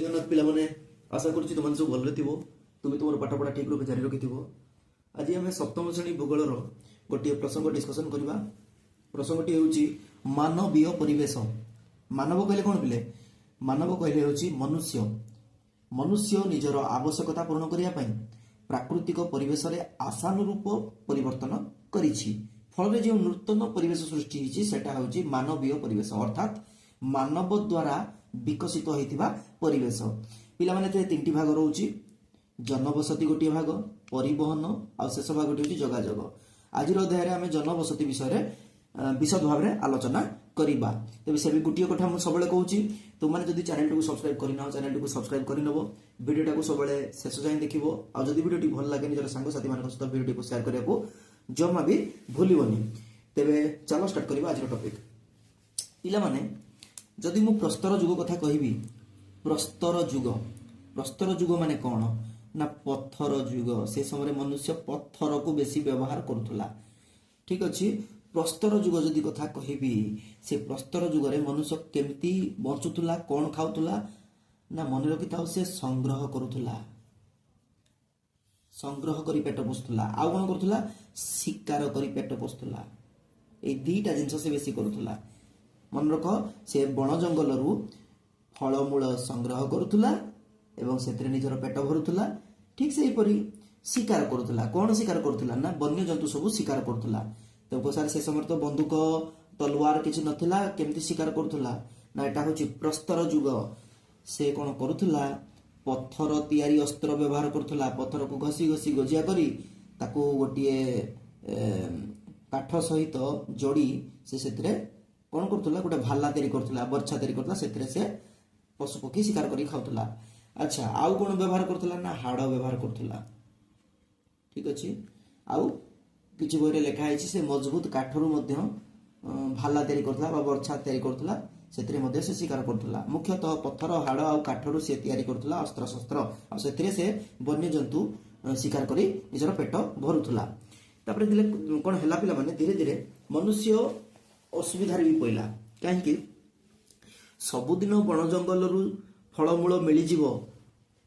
जगन्नाथ पिलाने आशा करुच्ची तुम सब भल्रे थो तुम्हें तुम पाठपढ़ा ठीक रूप जारी रखि आज आम सप्तम श्रेणी भूगोलर गोटे प्रसंग डिस्कसन करवा। प्रसंगटी हूँ मानवीय परिवेश। मानव कहले कौन पिले? मानव कहले हूँ मनुष्य। मनुष्य निजर आवश्यकता पूर्ण करने प्राकृतिक परिवेश रे आशानुरूप परिवर्तन करिछि। फल जो नूतन परिवेश सृष्टि होइछि सेटा हूँ मानवीय परिवेश, अर्थात मानव द्वारा विकसित होइथिबा परिवेश। पिला माने तीन भाग रोची, जनबसति गोटे भाग, परिवहन और शेष भाग गोटे जोगाजोग। आज अध्याय आम जनबसति विषय विशद भाव में आलोचना करवा। तेज से गोटे कथा मुझे सब कहूँ, तुमने जब चैनल को सब्सक्राइब करना चैनल को सब्सक्राइब करनब, वीडियो को सब शेष जाए देख। और जब वीडियो भल लगे निजर सांगसाथी मान सहित वीडियो को शेयर करने को जमा भी भूलनी। तेरे चलो स्टार्ट करवा आज टॉपिक। पिला माने जदि मु प्रस्तर युग कथा कहबी, प्रस्तर युग माने कौन ना पत्थर युग। से समय मनुष्य पत्थर को बेसी व्यवहार करुला। ठीक अच्छे। प्रस्तर युग जदि कथा कहबी, से प्रस्तर युग रे मनुष्य केमती बंचुला, कौन खाऊला ना मन रखि था से संग्रह करुला, संग्रह करी पेट पोषुला। आउ कौन करुला? शिकार करी पेट पोषुला। ए दीटा जिनस से बेसी करुला। मन रख, से बण जंगल रु फलमूल संग्रह करुला एवं से निजर पेट भरुला। ठीक से हीपरी शिकार करुला। कौन शिकार करुला ना वन्य जंतु सब शिकार करुला। तो सारे से समय तो बंदूक तलवार किसी नथिला, केमती शिकार करुला ना एटा हूँ प्रस्तर युग। से कौन करुला? पत्थर तैयारी अस्त्र व्यवहार करुला। पत्थर को घसी घसी गजिया करी ताकू गोटे काठ सहित जोड़ी से कौन करुला? गोटे भाला तैयारी करुला, बर्छा तैयारी करुला। से पशु पक्षी शिकार करी खाऊला। अच्छा, आउ कौन व्यवहार करुला ना हाड़ व्यवहार करुला। ठीक अच्छे। आउ किछि बहिरे लेखा है से मजबूत काठरू भाला तैयारी करुला बा बर्छा तैयारी करुला। से शिकार करुला। मुख्यतः पत्थर हाड़ आ काठरू से तैयारी करुला अस्त्र शस्त्र। आ से वन्य जंतु शिकार करी निजर पेट भरुला। तापर कौन हैला पिला माने धीरे धीरे मनुष्य असुविधार भी पइला। कहीं सबुदिन बण जंगल रु फलमूल मिलଯିव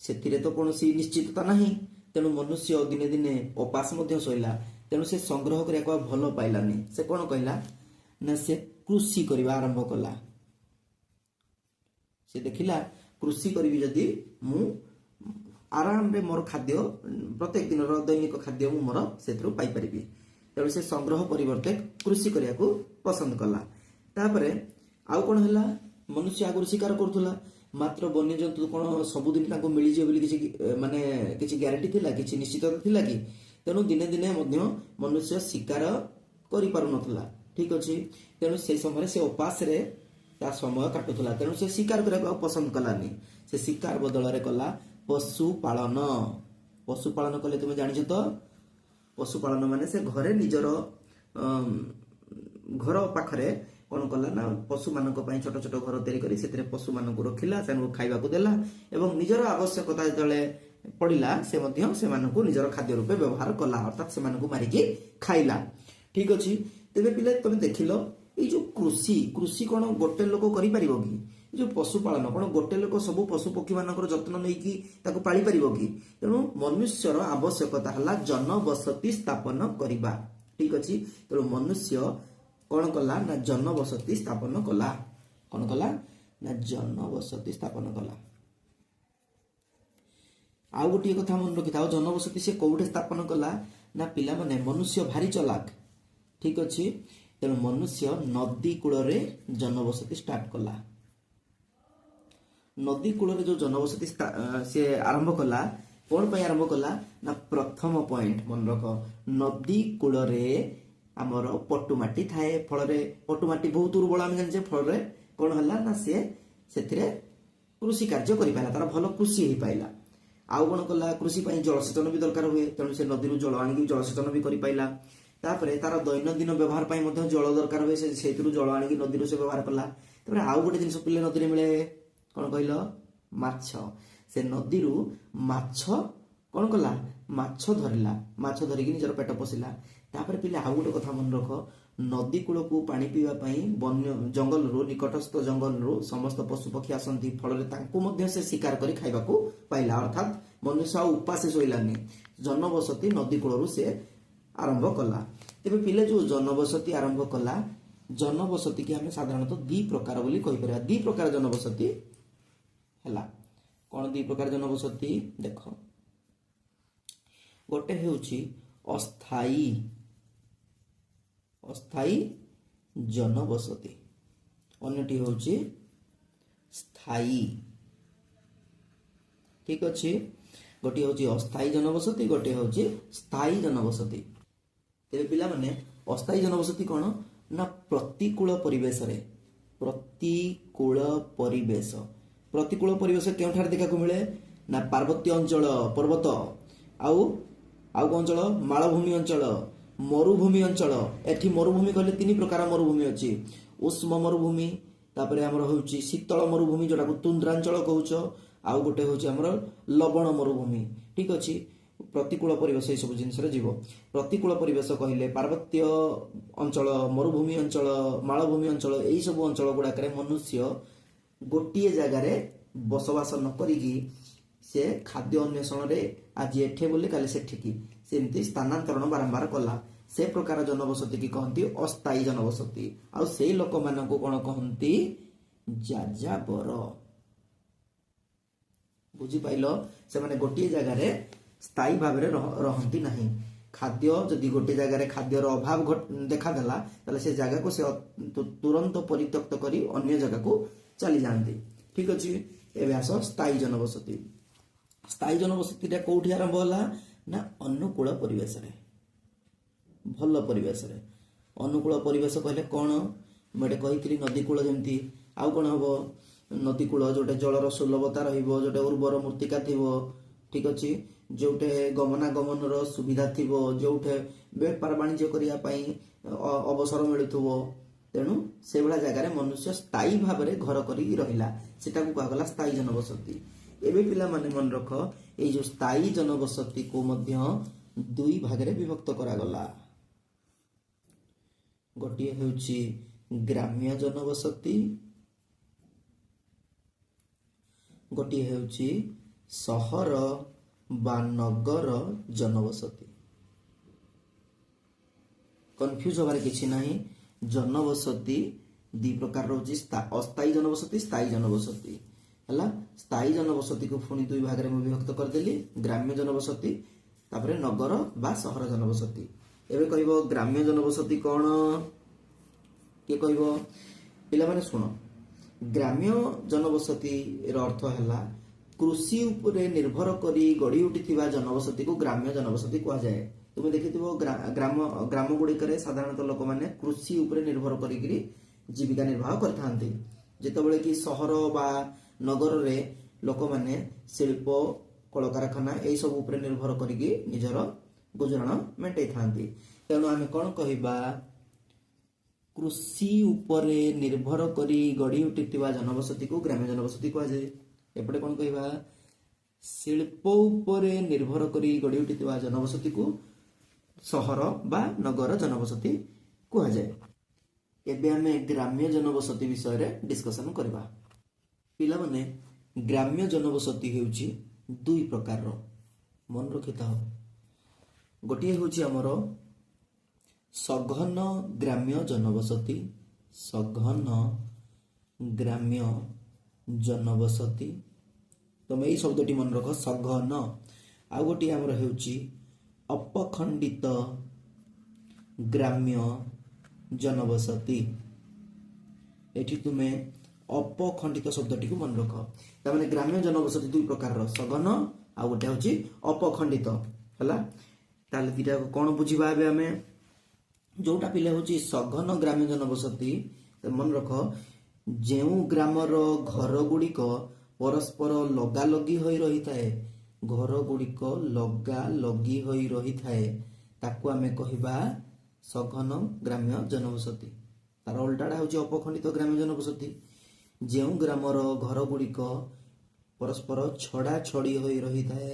से तो कौन निश्चितता नहीं। तेणु मनुष्य दिने दिने उपास शोला। तेणु से संग्रह करने को भल पाइलानी। से कौन कहला ना से कृषि करने आरंभ कला। से देखिला कृषि करी जदि मु आराम रे मोर खाद्य प्रत्येक दिन दैनिक खाद्य मु मोर से पाई परिबी। तेणु से संग्रह परिवर्ते कृषि करने को पसंद कला। तापरे आउ कौन हैला? मनुष्य आगुरी शिकार करुला, मात्र वन्य जंतु कौन सबुदिन मिलजे बोली किसी माने किसी ग्यारंटी थिला, किसी निश्चितता थिला कि? तेणु दिने दिने मनुष्य शिकार करि पारु नथला। ठीक अच्छे। तेणु से समय से उपास रे ता समय काटुला। तेणु से शिकार करने पसंद कलानी। से शिकार बदल रे कला पशुपालन। पशुपालन कले तुम जानिछ तो पशुपालन माने से घरे निजर घर पाखरे कौन कला ना पशु मान छोट छोट घर तैयारी करी से पशु मान रखिला, से खाइबा को देला एवं निजर आवश्यकता जले पड़िला से निजर खाद्य रूपे व्यवहार कला, अर्थात से मारिकी खाइला। ठीक अच्छे। तेरे पिले तुम देखिल ये जो कृषि कौन गोटे लोक करि परिबो कि? जो पशुपालन कौन गोटे लोक सब पशु पक्षी मान जत्न नहीं पाली परिबो कि? तेणु मनुष्यर आवश्यकता हला जनबसति स्थापन करिबा। ठीक अच्छे। तेणु मनुष्य कौन कला ना जनबसति स्थापन कला। कौन कला ना जनबसति स्थापन कला। आउ गोटे कथा मन रखि था, जनबसति से कौटे स्थापन कला ना पिला माने मनुष्य भारी चलाक। ठीक अच्छे। तेणु मनुष्य नदी कूल रे जनबसति स्टार्ट कला। नदी कूल रे जो जनबसति से आरंभ कला, कौन पे आरंभ कला ना प्रथम पॉइंट मन रख, नदी कूल रे आमर पटुमाटी थाए। फल पटुमाटी बहुत दुर्बल आम जाने। फल कौन है ना से कृषि कार्य कर पाला, तार भल कृषि हो पाइला। आउ कौन कला कृषि जलसेचन भी दरकार हुए। तेणु से नदी जल आनिक जलसेचन भी कर पाइला। तापर तार दैनंदिन व्यवहार जल दरकार हुए, से जल आनिक नदी से व्यवहार कला। तापर आउ गोटे जिन पिले नदी मिले कौन कहल? माछ। से नदी माछ कौन कला? माछ धरिला, माछ धरिकी निजर पेट पोषिला। तापर पिले आउ गोटे कथा मन रख, ନଦୀ କୂଳକୁ ପାଣି ପିଇବା ପାଇଁ ବନ୍ୟ ଜଙ୍ଗଲରୁ ନିକଟସ୍ଥ ଜଙ୍ଗଲରୁ ସମସ୍ତ ପଶୁପକ୍ଷୀ ଆସନ୍ତି, ଫଳରେ ତାଙ୍କୁ ମଧ୍ୟ ସେ ଶିକାର କରି ଖାଇବାକୁ ପାଇଲା। ଅର୍ଥାତ୍ ମନୁଷ୍ୟ ଆଉ ଉପାସେ ଶୋଇଲାନି, ଜନବସତି ନଦୀ କୂଳରୁ ସେ ଆରମ୍ଭ କଲା। ତେବେ ପିଲେ ଯୋଉ ଜନବସତି ଆରମ୍ଭ କଲା, ଜନବସତି କି ଆମେ ସାଧାରଣତଃ ଦି ପ୍ରକାର ବୋଲି କହିପାରିବା। ଦି ପ୍ରକାର ଜନବସତି ହେଲା। କଣ ଦି ପ୍ରକାର ଜନବସତି? ଦେଖ, ଗୋଟେ ହେଉଛି ଅସ୍ଥାୟୀ ଜନବସତି, ଅନ୍ୟଟି ହେଉଛି ସ୍ଥାୟୀ। ଠିକ ଅଛି, ଗୋଟିଏ ହେଉଛି ଅସ୍ଥାୟୀ ଜନବସତି, ଗୋଟିଏ ହେଉଛି ସ୍ଥାୟୀ ଜନବସତି। ତେବେ ପିଲାମାନେ ଅସ୍ଥାୟୀ ଜନବସତି କଣ ନା ପ୍ରତିକୂଳ ପରିବେଶରେ, ପ୍ରତିକୂଳ ପରିବେଶ କେଉଁଠାରେ ଦେଖିବାକୁ ମିଳେ ନା ପାର୍ବତ୍ୟ ଅଞ୍ଚଳ, ପର୍ବତ, ଆଉ କୋଉ ଅଞ୍ଚଳ? ମାଳଭୂମି ଅଞ୍ଚଳ, ମରୁଭୂମି ଅଞ୍ଚଳ। ଏଠି ମରୁଭୂମି କହିଲେ ତିନି ପ୍ରକାର ମରୁଭୂମି ଅଛି। ଉଷ୍ମ ମରୁଭୂମି, ତାପରେ ଆମର ହେଉଛି ଶୀତଳ ମରୁଭୂମି ଯୋଉଟାକୁ ତୁନ୍ଦ୍ରାଞ୍ଚଳ କହୁଛ, ଆଉ ଗୋଟେ ହେଉଛି ଆମର ଲବଣ ମରୁଭୂମି। ଠିକ ଅଛି, ପ୍ରତିକୂଳ ପରିବେଶ ଏଇ ସବୁ ଜିନିଷରେ ଯିବ। ପ୍ରତିକୂଳ ପରିବେଶ କହିଲେ ପାର୍ବତ୍ୟ ଅଞ୍ଚଳ, ମରୁଭୂମି ଅଞ୍ଚଳ, ମାଳଭୂମି ଅଞ୍ଚଳ, ଏଇ ସବୁ ଅଞ୍ଚଳ ଗୁଡାକରେ ମନୁଷ୍ୟ ଗୋଟିଏ ଜାଗାରେ ବସବାସ ନ କରିକି ସେ ଖାଦ୍ୟ ଅନ୍ୱେଷଣରେ ଆଜି ଏଠେ ବୋଲି କାଲି ସେଠିକି ସେମିତି ସ୍ଥାନାନ୍ତରଣ ବାରମ୍ବାର କଲା। ସେ ପ୍ରକାର ଜନବସତି କି କହନ୍ତି ଅସ୍ଥାୟୀ ଜନବସତି। ଆଉ ସେଇ ଲୋକମାନଙ୍କୁ କଣ କହନ୍ତି? ଯାଯାବର। ବୁଝିପାଇଲ? ସେମାନେ ଗୋଟିଏ ଜାଗାରେ ସ୍ଥାୟୀ ଭାବରେ ରହନ୍ତି ନାହିଁ। ଖାଦ୍ୟ ଯଦି ଗୋଟିଏ ଜାଗାରେ ଖାଦ୍ୟର ଅଭାବ ଦେଖାଦେଲା, ତାହେଲେ ସେ ଜାଗାକୁ ସେ ତୁରନ୍ତ ପରିତ୍ୟକ୍ତ କରି ଅନ୍ୟ ଜାଗାକୁ ଚାଲି ଯାଆନ୍ତି। ଠିକ ଅଛି, ଏବେ ଆସ ସ୍ଥାୟୀ ଜନବସତି। ସ୍ଥାୟୀ ଜନବସତିଟା କୋଉଠି ଆରମ୍ଭ ହେଲା ନା ଅନୁକୂଳ ପରିବେଶରେ, ଭଲ ପରିବେଶରେ। ଅନୁକୂଳ ପରିବେଶ କହିଲେ କଣ? ମୁଁ ଏଠି କହିଥିଲି ନଦୀ କୂଳ ଯେମିତି, ଆଉ କଣ ହବ? ନଦୀ କୂଳ ଯୋଉଟା ଜଳର ସୁଲଭତା ରହିବ, ଯୋଉଟା ଉର୍ବର ମୃତ୍ତିକା ଥିବ। ଠିକ ଅଛି, ଯୋଉଠି ଗମନାଗମନର ସୁବିଧା ଥିବ, ଯୋଉଠି ବେପାର ବାଣିଜ୍ୟ କରିବା ପାଇଁ ଅବସର ମିଳୁଥିବ। ତେଣୁ ସେଭଳିଆ ଜାଗାରେ ମନୁଷ୍ୟ ସ୍ଥାୟୀ ଭାବରେ ଘର କରିକି ରହିଲା, ସେଟାକୁ କୁହାଗଲା ସ୍ଥାୟୀ ଜନବସତି। ଏବେ ପିଲାମାନେ ମନେ ରଖ, ଏଇ ଯୋଉ ସ୍ଥାୟୀ ଜନବସତିକୁ ମଧ୍ୟ ଦୁଇ ଭାଗରେ ବିଭକ୍ତ କରାଗଲା। ଗୋଟିଏ ହେଉଛି ଗ୍ରାମ୍ୟ ଜନବସତି, ଗୋଟିଏ ହେଉଛି ସହର ବା ନଗର ଜନବସତି। କନଫ୍ୟୁଜ ହବାର କିଛି ନାହିଁ। ଜନବସତି ଦି ପ୍ରକାର ରହୁଛି, ଅସ୍ଥାୟୀ ଜନବସତି, ସ୍ଥାୟୀ ଜନବସତି। ହେଲା, ସ୍ଥାୟୀ ଜନବସତିକୁ ପୁଣି ଦୁଇ ଭାଗରେ ମୁଁ ବିଭକ୍ତ କରିଦେଲି, ଗ୍ରାମ୍ୟ ଜନବସତି, ତାପରେ ନଗର ବା ସହର ଜନବସତି। ଏବେ କହିବ ଗ୍ରାମ୍ୟ ଜନବସତି କଣ? କିଏ କହିବ? ପିଲାମାନେ ଶୁଣ, ଗ୍ରାମ୍ୟ ଜନବସତିର ଅର୍ଥ ହେଲା କୃଷି ଉପରେ ନିର୍ଭର କରି ଗଢି ଉଠିଥିବା ଜନବସତିକୁ ଗ୍ରାମ୍ୟ ଜନବସତି କୁହାଯାଏ। ତୁମେ ଦେଖିଥିବ ଗ୍ରାମ ଗୁଡିକରେ ସାଧାରଣତଃ ଲୋକମାନେ କୃଷି ଉପରେ ନିର୍ଭର କରିକିରି ଜୀବିକା ନିର୍ବାହ କରିଥାନ୍ତି, ଯେତେବେଳେ କି ସହର ବା ନଗରରେ ଲୋକମାନେ ଶିଳ୍ପ, କଳକାରଖାନା ଏଇ ସବୁ ଉପରେ ନିର୍ଭର କରିକି ନିଜର ଗୁଜରାଣ ମେଣ୍ଟେଇଥାନ୍ତି। ତେଣୁ ଆମେ କଣ କହିବା? କୃଷି ଉପରେ ନିର୍ଭର କରି ଗଢି ଉଠିଥିବା ଜନବସତିକୁ ଗ୍ରାମ୍ୟ ଜନବସତି କୁହାଯାଏ। ଏପଟେ କଣ କହିବା? ଶିଳ୍ପ ଉପରେ ନିର୍ଭର କରି ଗଢି ଉଠିଥିବା ଜନବସତିକୁ ସହର ବା ନଗର ଜନବସତି କୁହାଯାଏ। ଏବେ ଆମେ ଗ୍ରାମ୍ୟ ଜନବସତି ବିଷୟରେ ଡିସ୍କସନ କରିବା। ପିଲାମାନେ, ଗ୍ରାମ୍ୟ ଜନବସତି ହେଉଛି ଦୁଇ ପ୍ରକାରର, ମନେ ରଖିଥାଅ। ଗୋଟିଏ ହେଉଛି ଆମର ସଘନ ଗ୍ରାମ୍ୟ ଜନବସତି, ସଘନ ଗ୍ରାମ୍ୟ ଜନବସତି। ତମେ ଏଇ ଶବ୍ଦଟି ମନେ ରଖ, ସଘନ। ଆଉ ଗୋଟିଏ ଆମର ହେଉଛି ଅପଖଣ୍ଡିତ ଗ୍ରାମ୍ୟ ଜନବସତି। ଏଠି ତୁମେ ଅପଖଣ୍ଡିତ ଶବ୍ଦଟିକୁ ମନେ ରଖ। ତାମାନେ ଗ୍ରାମ୍ୟ ଜନବସତି ଦୁଇ ପ୍ରକାରର, ସଘନ ଆଉ ଗୋଟେ ହେଉଛି ଅପଖଣ୍ଡିତ। ହେଲା, ତାହେଲେ ଦିଟା କଣ ବୁଝିବା? ଏବେ ଆମେ ଯୋଉଟା ପିଲା ହେଉଛି ସଘନ ଗ୍ରାମ୍ୟ ଜନବସତି, ମନେ ରଖ, ଯେଉଁ ଗ୍ରାମର ଘର ଗୁଡ଼ିକ ପରସ୍ପର ଲଗାଲଗି ହୋଇ ରହିଥାଏ, ଘର ଗୁଡ଼ିକ ଲଗାଲଗି ହୋଇ ରହିଥାଏ, ତାକୁ ଆମେ କହିବା ସଘନ ଗ୍ରାମ୍ୟ ଜନବସତି। ତାର ଓଲଟାଟା ହେଉଛି ଅପଖଣ୍ଡିତ ଗ୍ରାମ୍ୟ ଜନବସତି। ଯେଉଁ ଗ୍ରାମର ଘର ଗୁଡ଼ିକ ପରସ୍ପର ଛଡ଼ା ଛଡ଼ି ହୋଇ ରହିଥାଏ,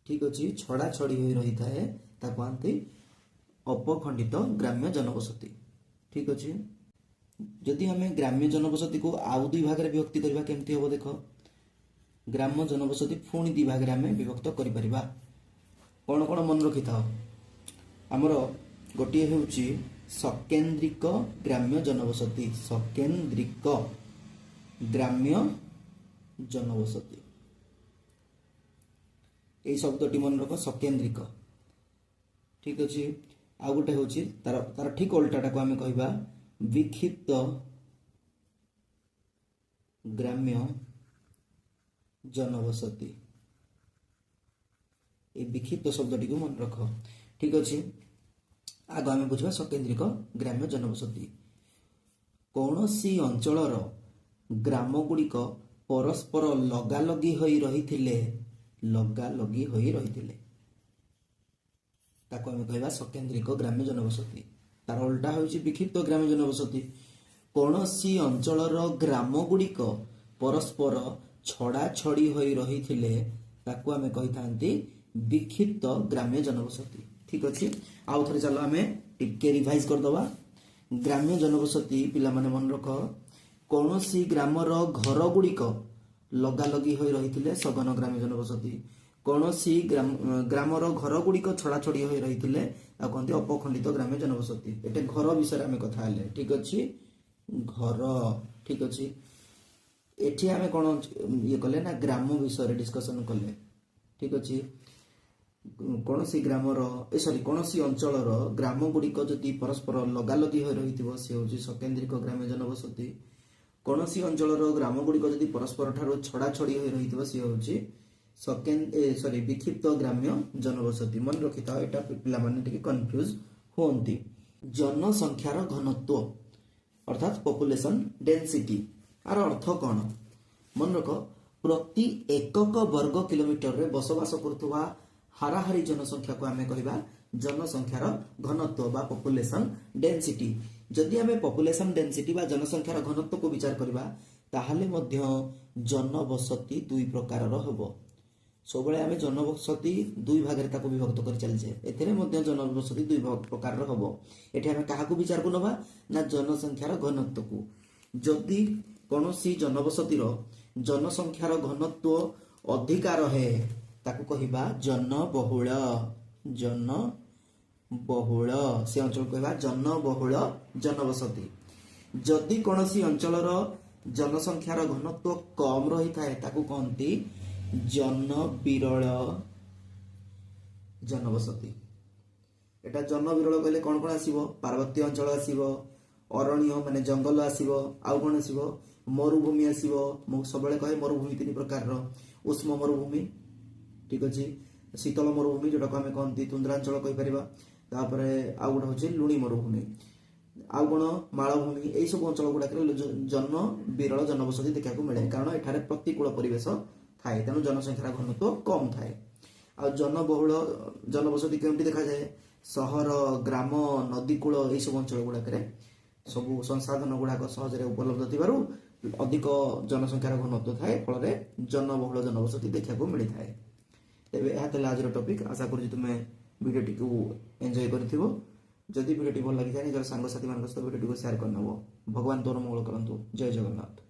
ଠିକ ଅଛି, ଛଡ଼ା ଛଡ଼ି ହୋଇ ରହିଥାଏ, ତାକୁ କହନ୍ତି अपखंडित ग्राम्य जनबसति। ठीक अच्छे। जदि आम ग्राम्य जनबसति को आउ दुई भाग में विभक्ति करवा केमती हम देख ग्राम्य जनबसति पुणी दुई भाग में विभक्त कर कौन कौन मन रखि था आमर गोटे हूँ सकेन्द्रिक ग्राम्य जनबसति सकेन्द्रिक ग्राम्य जनबसति यही शब्दटी मन रख सकेन्द्रिक। ठीक अच्छे। आउ गोटे हूँ तार तार ठीक उल्टाटा को आम कहवा विक्षिप्त ग्राम्य जनबसति ये विक्षिप्त शब्दटी को मन रख। ठीक अच्छे। आग आम बुझा सकेन्द्रिक ग्राम्य जनबसति कौन सी अंचलर ग्राम गुड़िक परस्पर लगालगी होई रहिथिले लगालगी होई रहिथिले ताको आम कहवा सकेन्द्रिक ग्राम्य जनबसति। तार उल्टा होउछि विक्षिप्त ग्राम्य जनबसति कौन सी अंचलर ग्राम गुड़िक परस्पर छड़ा छड़ी होई रहिथिले ताको आम कहि थांती विक्षिप्त ग्राम्य जनबसति। ठीक अच्छे। आउ थे चलो आम टिके रिवाइज करदबा ग्राम्य जनबसति पिला माने मन रख कौन सी ग्रामर घर गुड़िक लगालगी होई रहिथिले सघन ग्राम्य जनबसति कौन सी ग्रामर घर गुड़िक छड़ा छड़ी होई रहिथिले आ कहते अपखंडित ग्राम्य जनबसति। एटे घर विषय आम कथा हेले। ठीक अच्छे। घर। ठीक अच्छे। एठी आम कौन ये कले ना ग्राम विषय डिस्कसन कले। ठीक अच्छे। कौन सी ग्रामर सॉरी कौन सी अंचलर ग्राम गुड़िक जदि परस्पर लगालगी हो रही सी हूँ सकेन्द्रिक ग्राम्य जनबसति कौन सी अंचलर ग्राम गुड़िक जदि परस्पर ठार छड़ा छड़ी हो रही सी हूँ सॉरी विक्षिप्त ग्राम्य जनबसति। मन रखि था एटा पिला माने टिके कंफ्यूज होंती। जनसंख्यार घनत्व अर्थात पॉपुलेशन डेंसिटी आर अर्थ कौन मन रख प्रति एकक वर्ग किलोमीटर रे बसवास करथुवा हाराहारी जनसंख्या को आम कहवा जनसंख्यार घनत्व बा पॉपुलेशन डेंसिटी। जदि आम पॉपुलेशन डेंसिटी बा जनसंख्यार घनत्व को विचार करबा ताहले मध्य जनबसति दुई प्रकार हबो। सब आम जनबसति दुई भाग में ताको विभक्त कर चलछे एथिरे मध्य जनबसति दुई प्रकार हबो। एठी आम काहाकू विचार को नबा ना जनसंख्यार घनत्व को। जदि कौनसी जनबसतिर जनसंख्यार घनत्व अधिका रहे ताकू कहवा जनबहुल जनबहुल से अंचल कहवा जनबहुल जनबसति। जदि कौनसी अंचलर जनसंख्यार घनत्व कम रही थाए ताकू कहती जनविरल जनबसति। एटा जनविरल कहले कौन कौन आसीबो पार्वत्य अंचल आसीबो अरण्य माने जंगल आसीबो आउ कौन आसीबो मरुभूमि आसीबो। मु सबले कहे मरुभूमि तीन प्रकार उष्म मरुभूमि। ठीक अच्छे। शीतल मरुभूमि जोटा को आम कहती तुंद्रांचल कहीपर तापरे आउ गोटे हूँ लुणी मरुभूमि आउ कौन मालभूमि यही सब अंचल गुड़ाक जन विरल जनबसति देखा मिले कारण एठारे प्रतिकूल परिवेश थाए तेणु जनसंख्यार घनत्व कम थाए। आ जनबहुल जनबसति केमती देखा जाए सहर ग्राम नदीकूल यही सब अंचल गुड़ाक सब संसाधन गुड़ाक सहज उपलब्ध थिबारु अधिक जनसंख्यार घनत्व थाए फल जनबहुल जनबसति देखा मिली थाए। तेबे यह आज टॉपिक आशा करूँ तुम्हें वीडियोटी को एंजॉय करिथिबो। जदि वीडियोटी भल लगी जाए निजर सांग साथी मान सहित वीडियोटी को शेयर करनबो। भगवान तोर मंगल करंतु। जय जगन्नाथ।